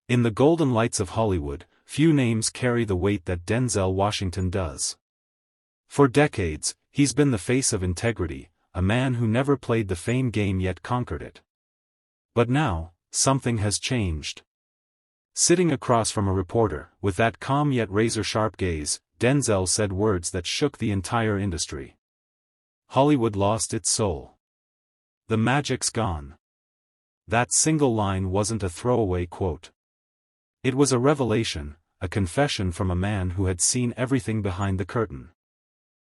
In the golden lights of Hollywood, few names carry the weight that Denzel Washington does. For decades, he's been the face of integrity, a man who never played the fame game yet conquered it. But now, something has changed. Sitting across from a reporter, with that calm yet razor-sharp gaze, Denzel said words that shook the entire industry. Hollywood lost its soul. The magic's gone. That single line wasn't a throwaway quote. It was a revelation, a confession from a man who had seen everything behind the curtain.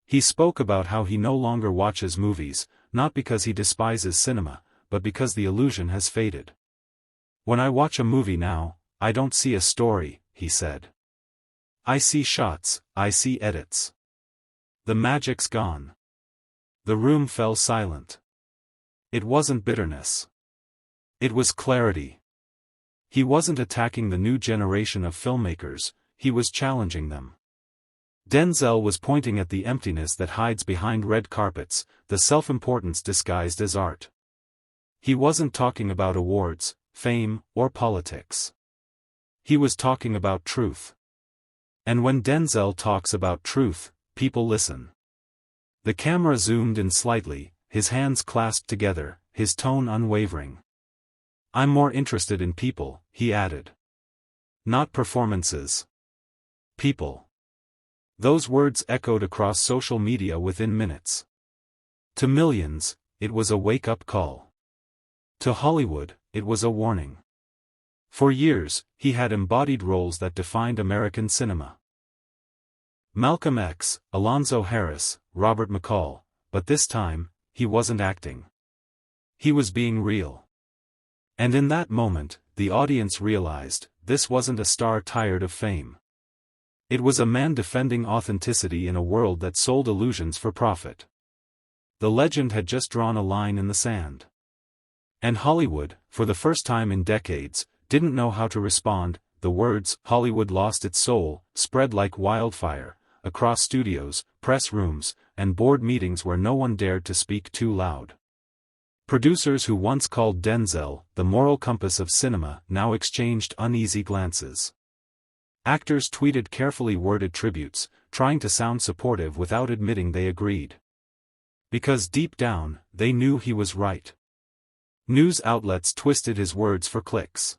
He spoke about how he no longer watches movies, not because he despises cinema, but because the illusion has faded. "When I watch a movie now, I don't see a story," he said. "I see shots, I see edits. The magic's gone." The room fell silent. It wasn't bitterness. It was clarity. He wasn't attacking the new generation of filmmakers, he was challenging them. Denzel was pointing at the emptiness that hides behind red carpets, the self-importance disguised as art. He wasn't talking about awards, fame, or politics. He was talking about truth. And when Denzel talks about truth, people listen. The camera zoomed in slightly, his hands clasped together, his tone unwavering. "I'm more interested in people," he added. "Not performances. People." Those words echoed across social media within minutes. To millions, it was a wake-up call. To Hollywood, it was a warning. For years, he had embodied roles that defined American cinema. Malcolm X, Alonzo Harris, Robert McCall, but this time, he wasn't acting. He was being real. And in that moment, the audience realized, this wasn't a star tired of fame. It was a man defending authenticity in a world that sold illusions for profit. The legend had just drawn a line in the sand. And Hollywood, for the first time in decades, didn't know how to respond. The words, "Hollywood lost its soul," spread like wildfire, across studios, press rooms, and board meetings where no one dared to speak too loud. Producers who once called Denzel the moral compass of cinema now exchanged uneasy glances. Actors tweeted carefully worded tributes, trying to sound supportive without admitting they agreed. Because deep down, they knew he was right. News outlets twisted his words for clicks.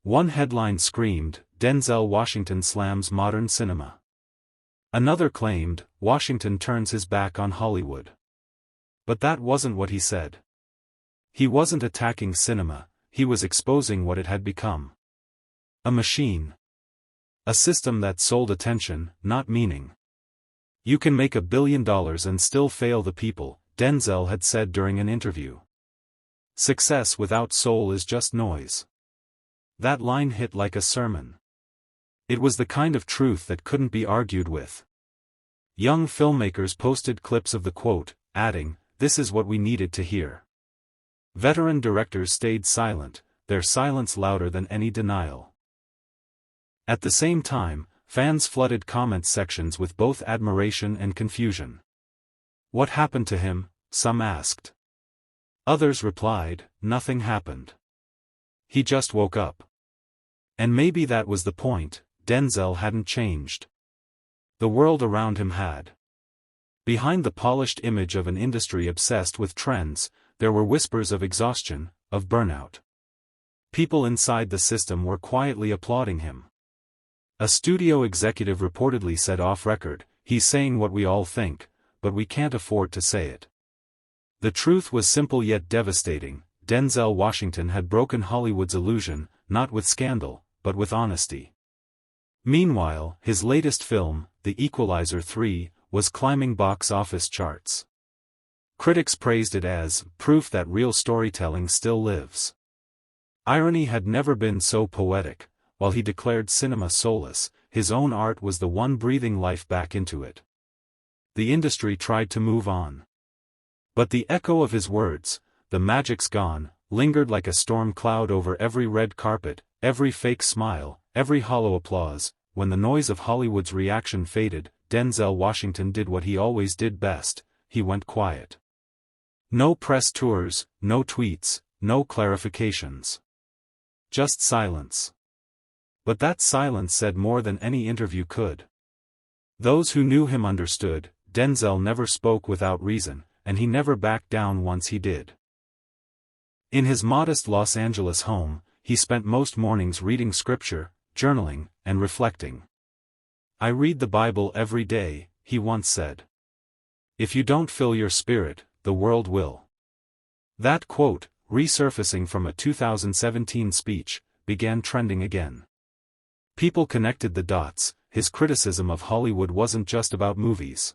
One headline screamed, "Denzel Washington slams modern cinema." Another claimed, "Washington turns his back on Hollywood." But that wasn't what he said. He wasn't attacking cinema, he was exposing what it had become. A machine. A system that sold attention, not meaning. "You can make $1 billion and still fail the people," Denzel had said during an interview. "Success without soul is just noise." That line hit like a sermon. It was the kind of truth that couldn't be argued with. Young filmmakers posted clips of the quote, adding, "This is what we needed to hear." Veteran directors stayed silent, their silence louder than any denial. At the same time, fans flooded comment sections with both admiration and confusion. "What happened to him?" some asked. Others replied, "Nothing happened. He just woke up." And maybe that was the point, Denzel hadn't changed. The world around him had. Behind the polished image of an industry obsessed with trends, there were whispers of exhaustion, of burnout. People inside the system were quietly applauding him. A studio executive reportedly said off-record, "He's saying what we all think, but we can't afford to say it." The truth was simple yet devastating. Denzel Washington had broken Hollywood's illusion, not with scandal, but with honesty. Meanwhile, his latest film, The Equalizer 3, was climbing box office charts. Critics praised it as proof that real storytelling still lives. Irony had never been so poetic. While he declared cinema soulless, his own art was the one breathing life back into it. The industry tried to move on. But the echo of his words, "The magic's gone," lingered like a storm cloud over every red carpet, every fake smile, every hollow applause. When the noise of Hollywood's reaction faded, Denzel Washington did what he always did best, he went quiet. No press tours, no tweets, no clarifications. Just silence. But that silence said more than any interview could. Those who knew him understood, Denzel never spoke without reason, and he never backed down once he did. In his modest Los Angeles home, he spent most mornings reading scripture, journaling, and reflecting. "I read the Bible every day," he once said. "If you don't fill your spirit, the world will." That quote, resurfacing from a 2017 speech, began trending again. People connected the dots. His criticism of Hollywood wasn't just about movies.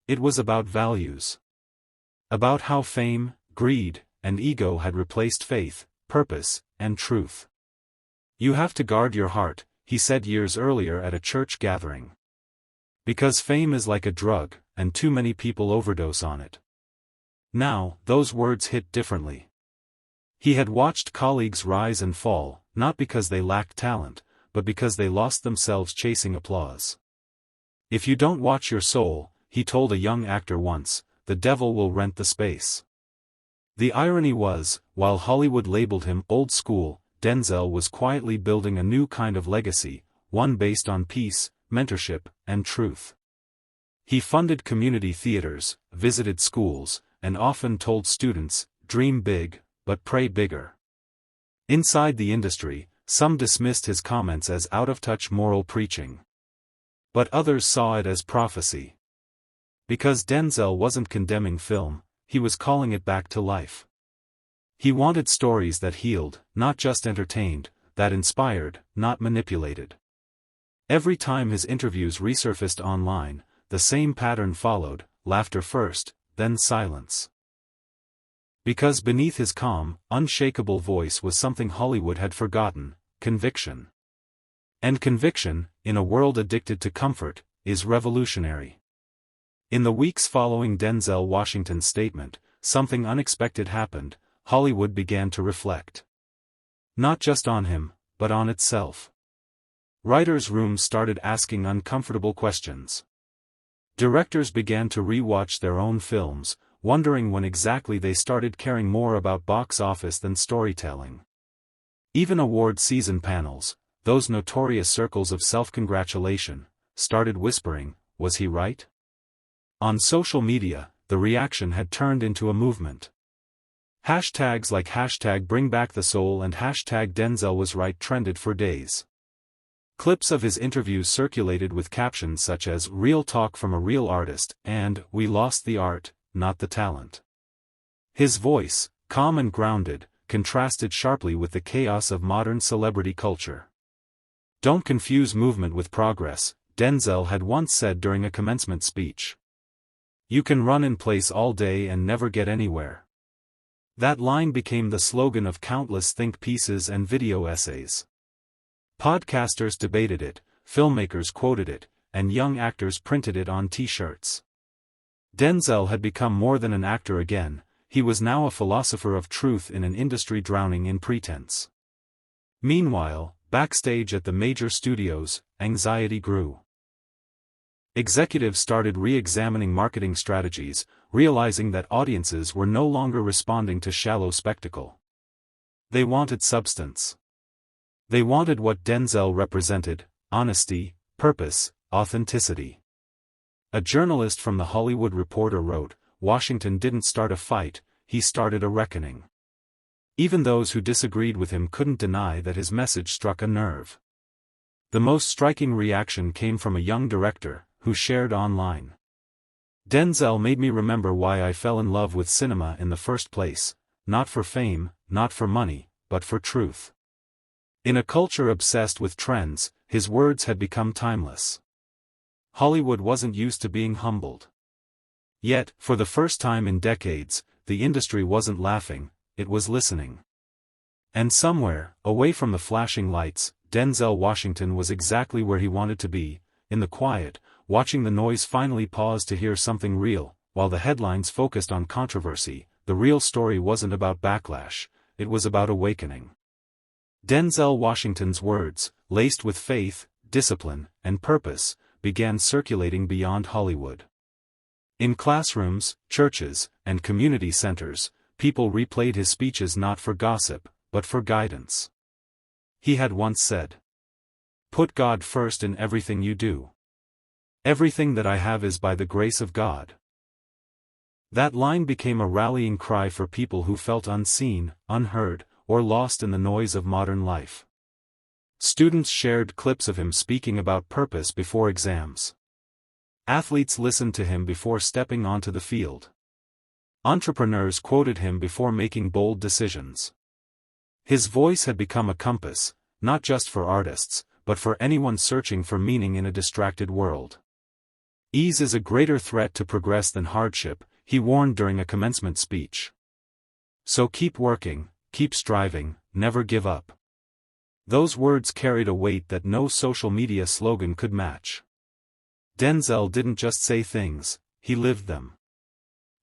It was about values. About how fame, greed, and ego had replaced faith, purpose, and truth. "You have to guard your heart," he said years earlier at a church gathering. "Because fame is like a drug, and too many people overdose on it." Now, those words hit differently. He had watched colleagues rise and fall, not because they lacked talent, but because they lost themselves chasing applause. "If you don't watch your soul," he told a young actor once, "the devil will rent the space." The irony was, while Hollywood labeled him old school, Denzel was quietly building a new kind of legacy, one based on peace, mentorship, and truth. He funded community theaters, visited schools, and often told students, "Dream big, but pray bigger." Inside the industry, some dismissed his comments as out-of-touch moral preaching. But others saw it as prophecy. Because Denzel wasn't condemning film, he was calling it back to life. He wanted stories that healed, not just entertained, that inspired, not manipulated. Every time his interviews resurfaced online, the same pattern followed: laughter first, then silence. Because beneath his calm, unshakable voice was something Hollywood had forgotten: conviction. And conviction, in a world addicted to comfort, is revolutionary. In the weeks following Denzel Washington's statement, something unexpected happened. Hollywood began to reflect. Not just on him, but on itself. Writers' rooms started asking uncomfortable questions. Directors began to re-watch their own films, wondering when exactly they started caring more about box office than storytelling. Even award season panels, those notorious circles of self-congratulation, started whispering, "Was he right?" On social media, the reaction had turned into a movement. Hashtags like #BringBackTheSoul and #DenzelWasRight trended for days. Clips of his interviews circulated with captions such as "Real talk from a real artist" and "We lost the art, not the talent." His voice, calm and grounded, contrasted sharply with the chaos of modern celebrity culture. "Don't confuse movement with progress," Denzel had once said during a commencement speech. "You can run in place all day and never get anywhere." That line became the slogan of countless think pieces and video essays. Podcasters debated it, filmmakers quoted it, and young actors printed it on t-shirts. Denzel had become more than an actor again. He was now a philosopher of truth in an industry drowning in pretense. Meanwhile, backstage at the major studios, anxiety grew. Executives started re-examining marketing strategies, realizing that audiences were no longer responding to shallow spectacle. They wanted substance. They wanted what Denzel represented: honesty, purpose, authenticity. A journalist from The Hollywood Reporter wrote, "Washington didn't start a fight, he started a reckoning." Even those who disagreed with him couldn't deny that his message struck a nerve. The most striking reaction came from a young director, who shared online. "Denzel made me remember why I fell in love with cinema in the first place, not for fame, not for money, but for truth." In a culture obsessed with trends, his words had become timeless. Hollywood wasn't used to being humbled. Yet, for the first time in decades, the industry wasn't laughing, it was listening. And somewhere, away from the flashing lights, Denzel Washington was exactly where he wanted to be, in the quiet, watching the noise finally pause to hear something real. While the headlines focused on controversy, the real story wasn't about backlash, it was about awakening. Denzel Washington's words, laced with faith, discipline, and purpose, began circulating beyond Hollywood. In classrooms, churches, and community centers, people replayed his speeches not for gossip, but for guidance. He had once said, Put God first in everything you do. Everything that I have is by the grace of God. That line became a rallying cry for people who felt unseen, unheard, or lost in the noise of modern life. Students shared clips of him speaking about purpose before exams. Athletes listened to him before stepping onto the field. Entrepreneurs quoted him before making bold decisions. His voice had become a compass, not just for artists, but for anyone searching for meaning in a distracted world. Ease is a greater threat to progress than hardship, he warned during a commencement speech. So keep working, keep striving, never give up. Those words carried a weight that no social media slogan could match. Denzel didn't just say things, he lived them.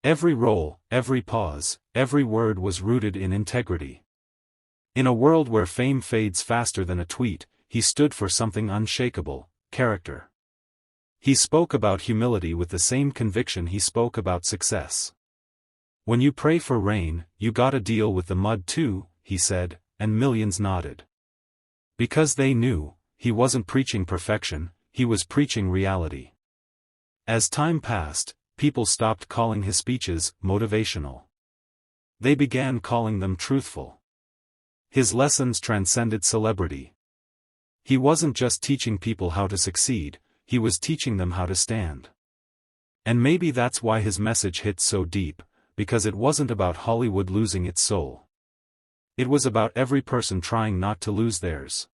Every role, every pause, every word was rooted in integrity. In a world where fame fades faster than a tweet, he stood for something unshakable: character. He spoke about humility with the same conviction he spoke about success. When you pray for rain, you gotta deal with the mud too, he said, and millions nodded. Because they knew, he wasn't preaching perfection, he was preaching reality. As time passed, people stopped calling his speeches motivational. They began calling them truthful. His lessons transcended celebrity. He wasn't just teaching people how to succeed, he was teaching them how to stand. And maybe that's why his message hit so deep, because it wasn't about Hollywood losing its soul. It was about every person trying not to lose theirs.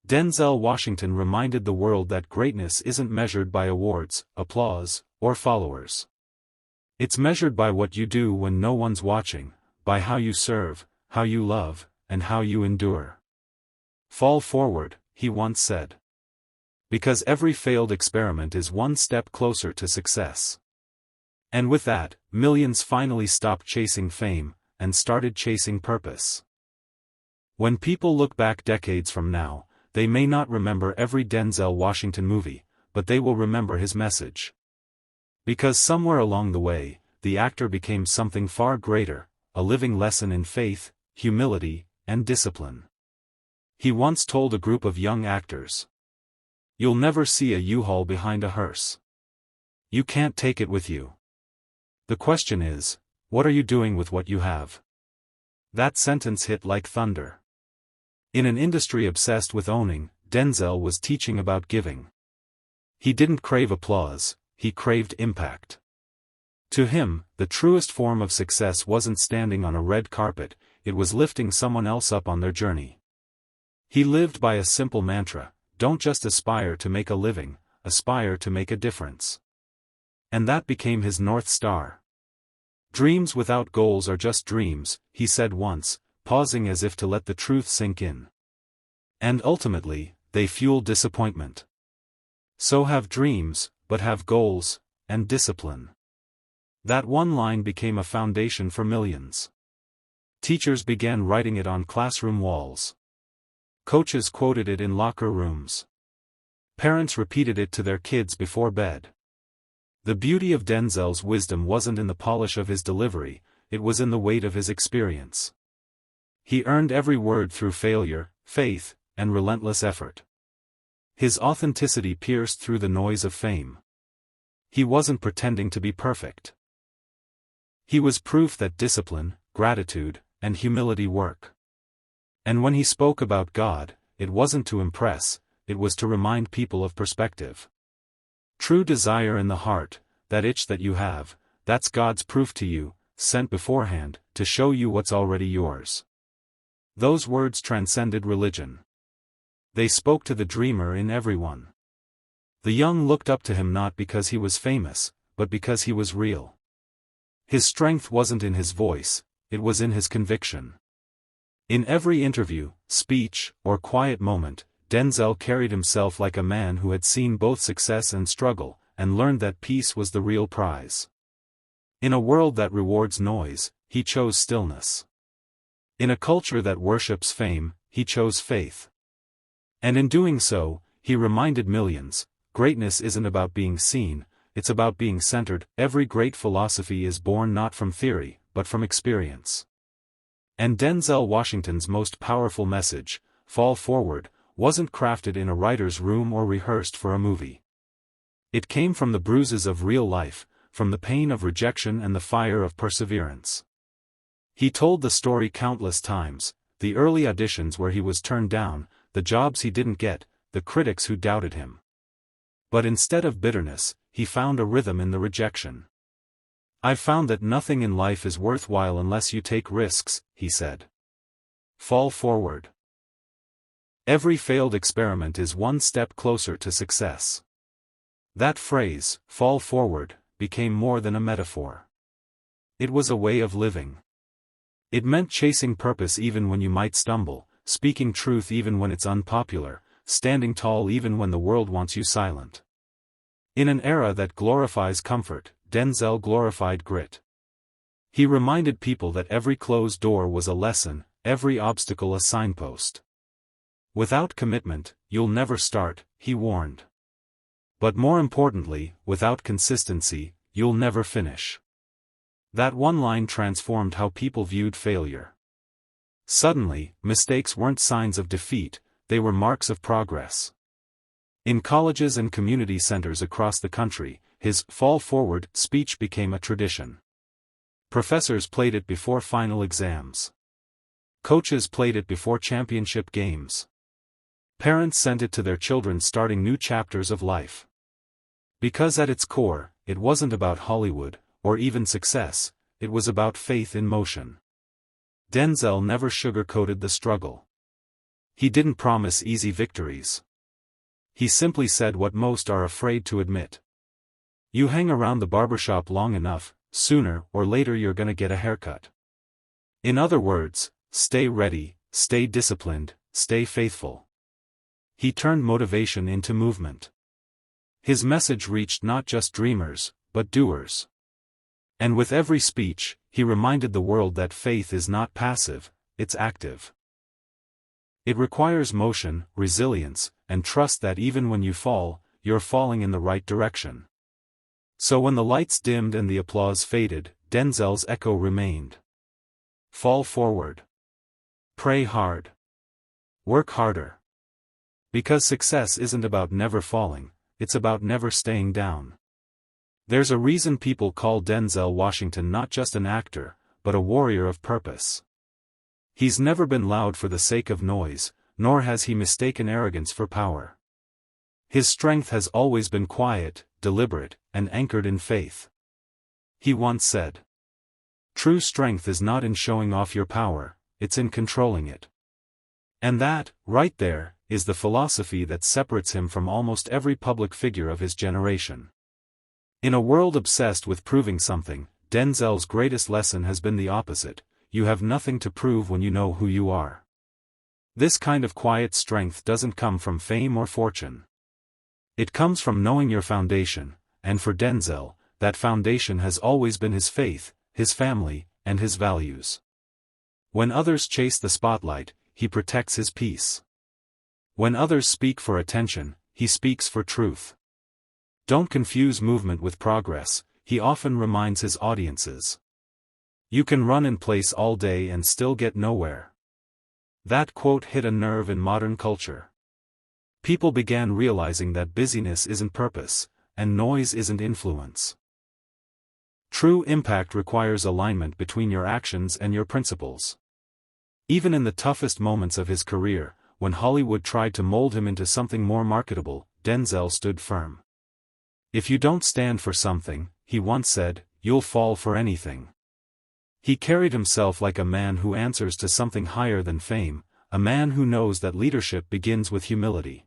Denzel Washington reminded the world that greatness isn't measured by awards, applause, or followers. It's measured by what you do when no one's watching, by how you serve, how you love, and how you endure. Fall forward, he once said. Because every failed experiment is one step closer to success. And with that, millions finally stopped chasing fame, and started chasing purpose. When people look back decades from now, they may not remember every Denzel Washington movie, but they will remember his message. Because somewhere along the way, the actor became something far greater, a living lesson in faith, humility, and discipline. He once told a group of young actors, "You'll never see a U-Haul behind a hearse. You can't take it with you. The question is, what are you doing with what you have?" That sentence hit like thunder. In an industry obsessed with owning, Denzel was teaching about giving. He didn't crave applause, he craved impact. To him, the truest form of success wasn't standing on a red carpet, it was lifting someone else up on their journey. He lived by a simple mantra: don't just aspire to make a living, aspire to make a difference. And that became his North Star. Dreams without goals are just dreams, he said once, pausing as if to let the truth sink in. And ultimately, they fuel disappointment. So have dreams, but have goals, and discipline. That one line became a foundation for millions. Teachers began writing it on classroom walls. Coaches quoted it in locker rooms. Parents repeated it to their kids before bed. The beauty of Denzel's wisdom wasn't in the polish of his delivery, it was in the weight of his experience. He earned every word through failure, faith, and relentless effort. His authenticity pierced through the noise of fame. He wasn't pretending to be perfect. He was proof that discipline, gratitude, and humility work. And when he spoke about God, it wasn't to impress, it was to remind people of perspective. True desire in the heart, that itch that you have, that's God's proof to you, sent beforehand, to show you what's already yours. Those words transcended religion. They spoke to the dreamer in everyone. The young looked up to him not because he was famous, but because he was real. His strength wasn't in his voice, it was in his conviction. In every interview, speech, or quiet moment, Denzel carried himself like a man who had seen both success and struggle, and learned that peace was the real prize. In a world that rewards noise, he chose stillness. In a culture that worships fame, he chose faith. And in doing so, he reminded millions, greatness isn't about being seen, it's about being centered. Every great philosophy is born not from theory, but from experience. And Denzel Washington's most powerful message, fall forward, wasn't crafted in a writer's room or rehearsed for a movie. It came from the bruises of real life, from the pain of rejection and the fire of perseverance. He told the story countless times, the early auditions where he was turned down, the jobs he didn't get, the critics who doubted him. But instead of bitterness, he found a rhythm in the rejection. "I've found that nothing in life is worthwhile unless you take risks," he said. Fall forward. Every failed experiment is one step closer to success. That phrase, fall forward, became more than a metaphor. It was a way of living. It meant chasing purpose even when you might stumble, speaking truth even when it's unpopular, standing tall even when the world wants you silent. In an era that glorifies comfort, Denzel glorified grit. He reminded people that every closed door was a lesson, every obstacle a signpost. "Without commitment, you'll never start," he warned. But more importantly, without consistency, you'll never finish. That one line transformed how people viewed failure. Suddenly, mistakes weren't signs of defeat, they were marks of progress. In colleges and community centers across the country, his "fall forward" speech became a tradition. Professors played it before final exams. Coaches played it before championship games. Parents sent it to their children starting new chapters of life. Because at its core, it wasn't about Hollywood, or even success, it was about faith in motion. Denzel never sugarcoated the struggle. He didn't promise easy victories. He simply said what most are afraid to admit. You hang around the barbershop long enough, sooner or later you're gonna get a haircut. In other words, stay ready, stay disciplined, stay faithful. He turned motivation into movement. His message reached not just dreamers, but doers. And with every speech, he reminded the world that faith is not passive, it's active. It requires motion, resilience, and trust that even when you fall, you're falling in the right direction. So when the lights dimmed and the applause faded, Denzel's echo remained. Fall forward. Pray hard. Work harder. Because success isn't about never falling, it's about never staying down. There's a reason people call Denzel Washington not just an actor, but a warrior of purpose. He's never been loud for the sake of noise, nor has he mistaken arrogance for power. His strength has always been quiet, deliberate, and anchored in faith. He once said, "True strength is not in showing off your power, it's in controlling it." And that, right there, is the philosophy that separates him from almost every public figure of his generation. In a world obsessed with proving something, Denzel's greatest lesson has been the opposite: you have nothing to prove when you know who you are. This kind of quiet strength doesn't come from fame or fortune. It comes from knowing your foundation, and for Denzel, that foundation has always been his faith, his family, and his values. When others chase the spotlight, he protects his peace. When others speak for attention, he speaks for truth. Don't confuse movement with progress, he often reminds his audiences. You can run in place all day and still get nowhere. That quote hit a nerve in modern culture. People began realizing that busyness isn't purpose, and noise isn't influence. True impact requires alignment between your actions and your principles. Even in the toughest moments of his career, when Hollywood tried to mold him into something more marketable, Denzel stood firm. "If you don't stand for something," he once said, "you'll fall for anything." He carried himself like a man who answers to something higher than fame, a man who knows that leadership begins with humility.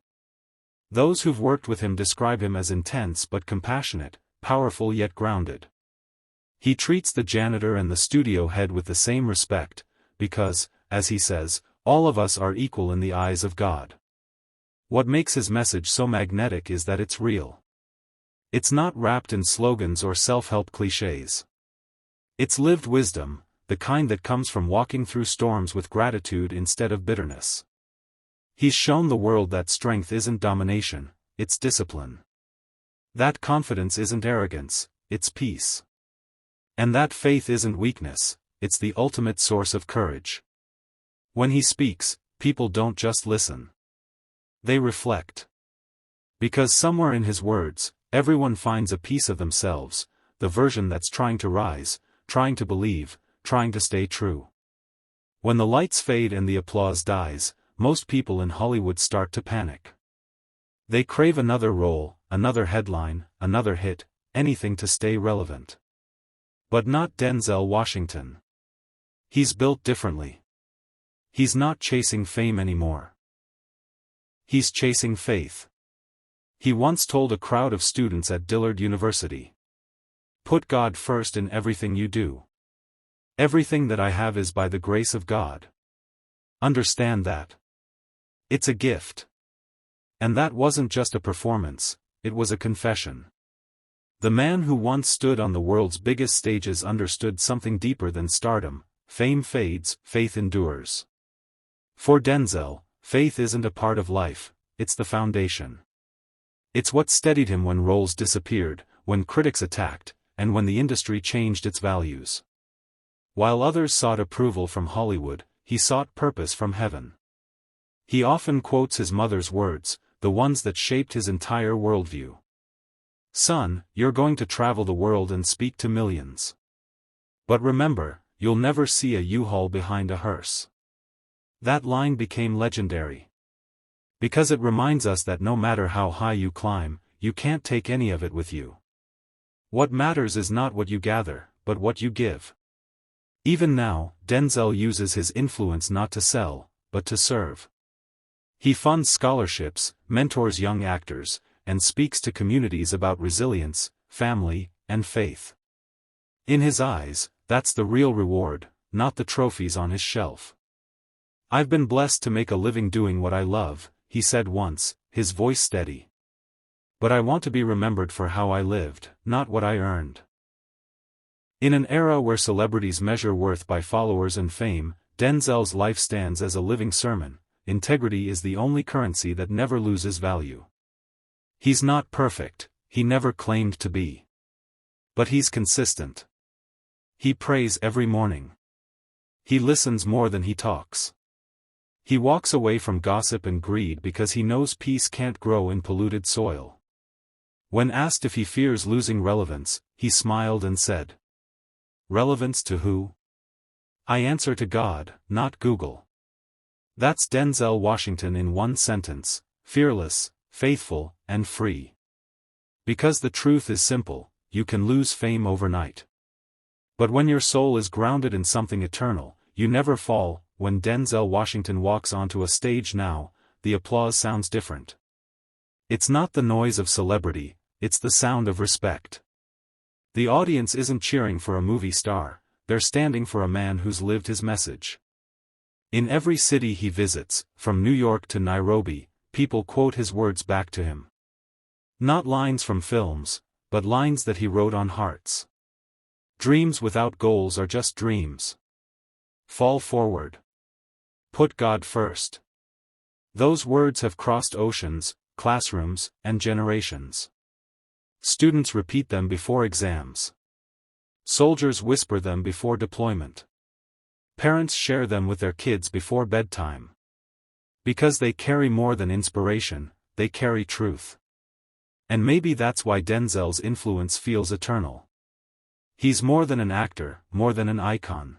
Those who've worked with him describe him as intense but compassionate, powerful yet grounded. He treats the janitor and the studio head with the same respect, because, as he says, all of us are equal in the eyes of God. What makes his message so magnetic is that it's real. It's not wrapped in slogans or self-help cliches. It's lived wisdom, the kind that comes from walking through storms with gratitude instead of bitterness. He's shown the world that strength isn't domination, it's discipline. That confidence isn't arrogance, it's peace. And that faith isn't weakness, it's the ultimate source of courage. When he speaks, people don't just listen. They reflect. Because somewhere in his words, everyone finds a piece of themselves, the version that's trying to rise, trying to believe, trying to stay true. When the lights fade and the applause dies, most people in Hollywood start to panic. They crave another role, another headline, another hit, anything to stay relevant. But not Denzel Washington. He's built differently. He's not chasing fame anymore. He's chasing faith. He once told a crowd of students at Dillard University, "Put God first in everything you do. Everything that I have is by the grace of God. Understand that. It's a gift." And that wasn't just a performance, it was a confession. The man who once stood on the world's biggest stages understood something deeper than stardom: fame fades, faith endures. For Denzel, faith isn't a part of life, it's the foundation. It's what steadied him when roles disappeared, when critics attacked, and when the industry changed its values. While others sought approval from Hollywood, he sought purpose from heaven. He often quotes his mother's words, the ones that shaped his entire worldview. "Son, you're going to travel the world and speak to millions. But remember, you'll never see a U-Haul behind a hearse." That line became legendary. Because it reminds us that no matter how high you climb, you can't take any of it with you. What matters is not what you gather, but what you give. Even now, Denzel uses his influence not to sell, but to serve. He funds scholarships, mentors young actors, and speaks to communities about resilience, family, and faith. In his eyes, that's the real reward, not the trophies on his shelf. "I've been blessed to make a living doing what I love," he said once, his voice steady. "But I want to be remembered for how I lived, not what I earned." In an era where celebrities measure worth by followers and fame, Denzel's life stands as a living sermon. Integrity is the only currency that never loses value. He's not perfect, he never claimed to be. But he's consistent. He prays every morning. He listens more than he talks. He walks away from gossip and greed because he knows peace can't grow in polluted soil. When asked if he fears losing relevance, he smiled and said, "Relevance to who? I answer to God, not Google." That's Denzel Washington in one sentence: fearless, faithful, and free. Because the truth is simple, you can lose fame overnight. But when your soul is grounded in something eternal, you never fall. When Denzel Washington walks onto a stage now, the applause sounds different. It's not the noise of celebrity, it's the sound of respect. The audience isn't cheering for a movie star, they're standing for a man who's lived his message. In every city he visits, from New York to Nairobi, people quote his words back to him. Not lines from films, but lines that he wrote on hearts. "Dreams without goals are just dreams. Fall forward. Put God first." Those words have crossed oceans, classrooms, and generations. Students repeat them before exams. Soldiers whisper them before deployment. Parents share them with their kids before bedtime. Because they carry more than inspiration, they carry truth. And maybe that's why Denzel's influence feels eternal. He's more than an actor, more than an icon.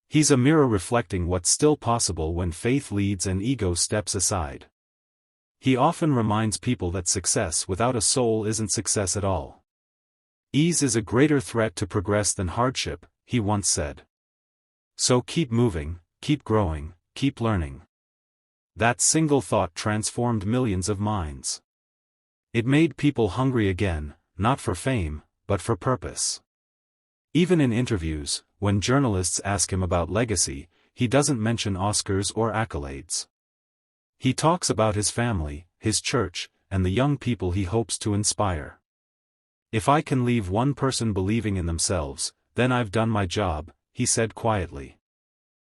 He's a mirror reflecting what's still possible when faith leads and ego steps aside. He often reminds people that success without a soul isn't success at all. "Ease is a greater threat to progress than hardship," he once said. So keep moving, keep growing, keep learning. That single thought transformed millions of minds. It made people hungry again, not for fame, but for purpose. Even in interviews, when journalists ask him about legacy, he doesn't mention Oscars or accolades. He talks about his family, his church, and the young people he hopes to inspire. "If I can leave one person believing in themselves, then I've done my job," he said quietly.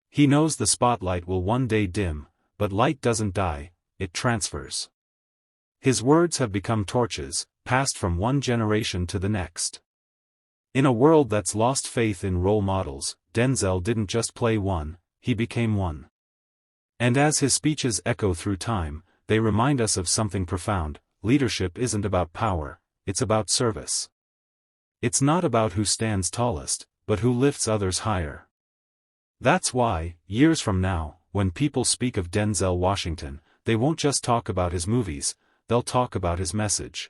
He knows the spotlight will one day dim, but light doesn't die, it transfers. His words have become torches, passed from one generation to the next. In a world that's lost faith in role models, Denzel didn't just play one, he became one. And as his speeches echo through time, they remind us of something profound: leadership isn't about power, it's about service. It's not about who stands tallest, but who lifts others higher. That's why, years from now, when people speak of Denzel Washington, they won't just talk about his movies, they'll talk about his message.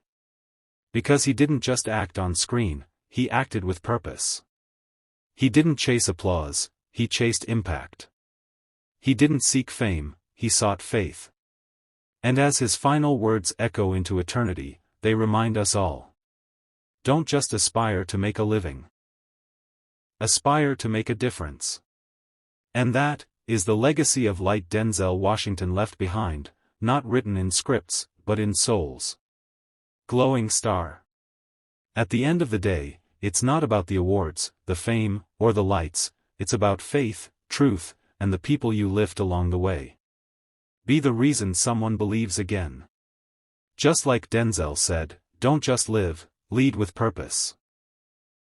Because he didn't just act on screen, he acted with purpose. He didn't chase applause, he chased impact. He didn't seek fame, he sought faith. And as his final words echo into eternity, they remind us all. Don't just aspire to make a living. Aspire to make a difference. And that is the legacy of light Denzel Washington left behind, not written in scripts, but in souls. Glowing star. At the end of the day, it's not about the awards, the fame, or the lights, it's about faith, truth, and the people you lift along the way. Be the reason someone believes again. Just like Denzel said, don't just live, lead with purpose.